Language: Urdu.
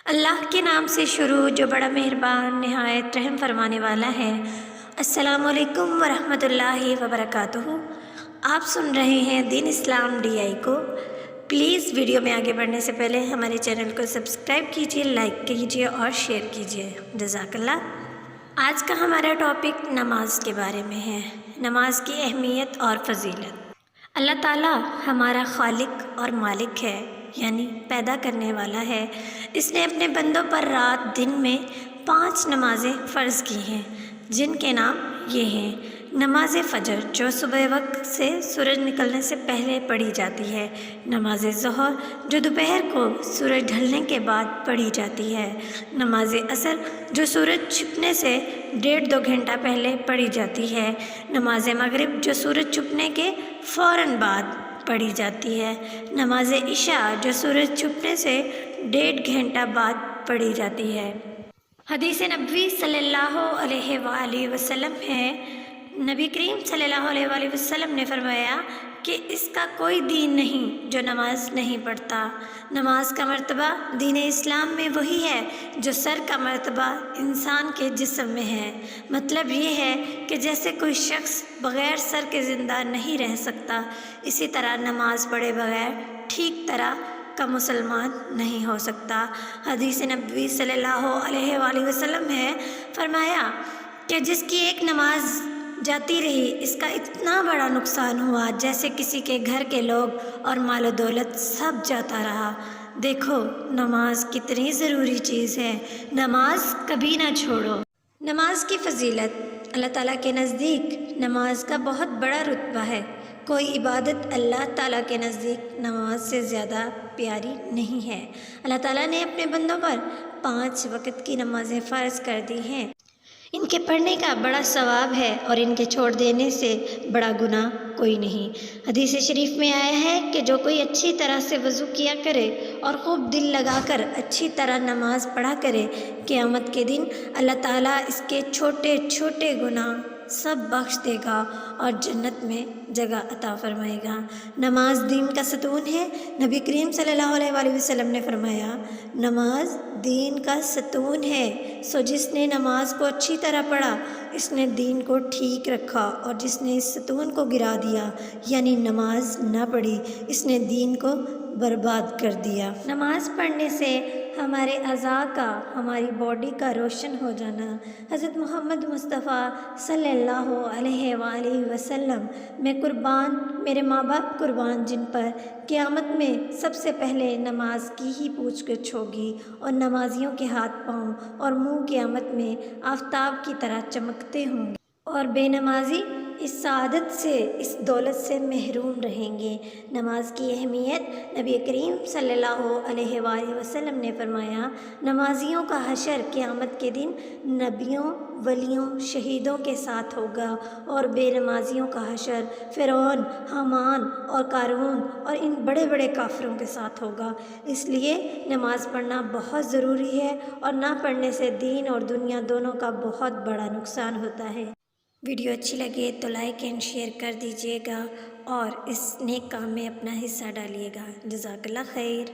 اللہ کے نام سے شروع جو بڑا مہربان نہایت رحم فرمانے والا ہے۔ السلام علیکم ورحمۃ اللہ وبرکاتہ۔ آپ سن رہے ہیں دین اسلام DI کو۔ پلیز ویڈیو میں آگے بڑھنے سے پہلے ہمارے چینل کو سبسکرائب کیجیے، لائک کیجیے اور شیئر کیجیے، جزاک اللہ۔ آج کا ہمارا ٹاپک نماز کے بارے میں ہے، نماز کی اہمیت اور فضیلت۔ اللہ تعالیٰ ہمارا خالق اور مالک ہے، یعنی پیدا کرنے والا ہے۔ اس نے اپنے بندوں پر رات دن میں 5 نمازیں فرض کی ہیں، جن کے نام یہ ہیں: نماز فجر جو صبح وقت سے سورج نکلنے سے پہلے پڑھی جاتی ہے، نماز ظہر جو دوپہر کو سورج ڈھلنے کے بعد پڑھی جاتی ہے، نماز عصر جو سورج چھپنے سے 1.5-2 گھنٹہ پہلے پڑھی جاتی ہے، نماز مغرب جو سورج چھپنے کے فوراً بعد پڑھی جاتی ہے، نماز عشاء جو سورج چھپنے سے 1.5 گھنٹہ بعد پڑھی جاتی ہے۔ حدیث نبوی صلی اللہ علیہ وآلہ وسلم ہے، نبی کریم صلی اللہ علیہ وآلہ وسلم نے فرمایا کہ اس کا کوئی دین نہیں جو نماز نہیں پڑھتا۔ نماز کا مرتبہ دین اسلام میں وہی ہے جو سر کا مرتبہ انسان کے جسم میں ہے۔ مطلب یہ ہے کہ جیسے کوئی شخص بغیر سر کے زندہ نہیں رہ سکتا، اسی طرح نماز پڑھے بغیر ٹھیک طرح کا مسلمان نہیں ہو سکتا۔ حدیث نبوی صلی اللہ علیہ وآلہ وسلم ہے، فرمایا کہ جس کی ایک نماز جاتی رہی، اس کا اتنا بڑا نقصان ہوا جیسے کسی کے گھر کے لوگ اور مال و دولت سب جاتا رہا۔ دیکھو نماز کتنی ضروری چیز ہے، نماز کبھی نہ چھوڑو۔ نماز کی فضیلت: اللہ تعالیٰ کے نزدیک نماز کا بہت بڑا رتبہ ہے۔ کوئی عبادت اللہ تعالیٰ کے نزدیک نماز سے زیادہ پیاری نہیں ہے۔ اللہ تعالیٰ نے اپنے بندوں پر 5 وقت کی نمازیں فرض کر دی ہیں۔ ان کے پڑھنے کا بڑا ثواب ہے اور ان کے چھوڑ دینے سے بڑا گناہ کوئی نہیں۔ حدیث شریف میں آیا ہے کہ جو کوئی اچھی طرح سے وضو کیا کرے اور خوب دل لگا کر اچھی طرح نماز پڑھا کرے، قیامت کے دن اللہ تعالیٰ اس کے چھوٹے چھوٹے گناہ سب بخش دے گا اور جنت میں جگہ عطا فرمائے گا۔ نماز دین کا ستون ہے۔ نبی کریم صلی اللہ علیہ وآلہ وسلم نے فرمایا، نماز دین کا ستون ہے، سو جس نے نماز کو اچھی طرح پڑھا، اس نے دین کو ٹھیک رکھا، اور جس نے اس ستون کو گرا دیا یعنی نماز نہ پڑھی، اس نے دین کو برباد کر دیا۔ نماز پڑھنے سے ہمارے اعضاء کا، ہماری باڈی کا روشن ہو جانا۔ حضرت محمد مصطفیٰ صلی اللہ علیہ وآلہ وسلم میں قربان، میرے ماں باپ قربان، جن پر قیامت میں سب سے پہلے نماز کی ہی پوچھ گچھ ہوگی، اور نمازیوں کے ہاتھ پاؤں اور منہ قیامت میں آفتاب کی طرح چمکتے ہوں گے، اور بے نمازی اس سعادت سے، اس دولت سے محروم رہیں گے۔ نماز کی اہمیت: نبی کریم صلی اللہ علیہ وآلہ وسلم نے فرمایا، نمازیوں کا حشر قیامت کے دن نبیوں، ولیوں، شہیدوں کے ساتھ ہوگا، اور بے نمازیوں کا حشر فرعون، حامان اور قارون اور ان بڑے بڑے کافروں کے ساتھ ہوگا۔ اس لیے نماز پڑھنا بہت ضروری ہے، اور نہ پڑھنے سے دین اور دنیا دونوں کا بہت بڑا نقصان ہوتا ہے۔ ویڈیو اچھی لگے تو لائک اینڈ شیئر کر دیجیے گا، اور اس نیک کام میں اپنا حصہ ڈالیے گا، جزاک اللہ خیر۔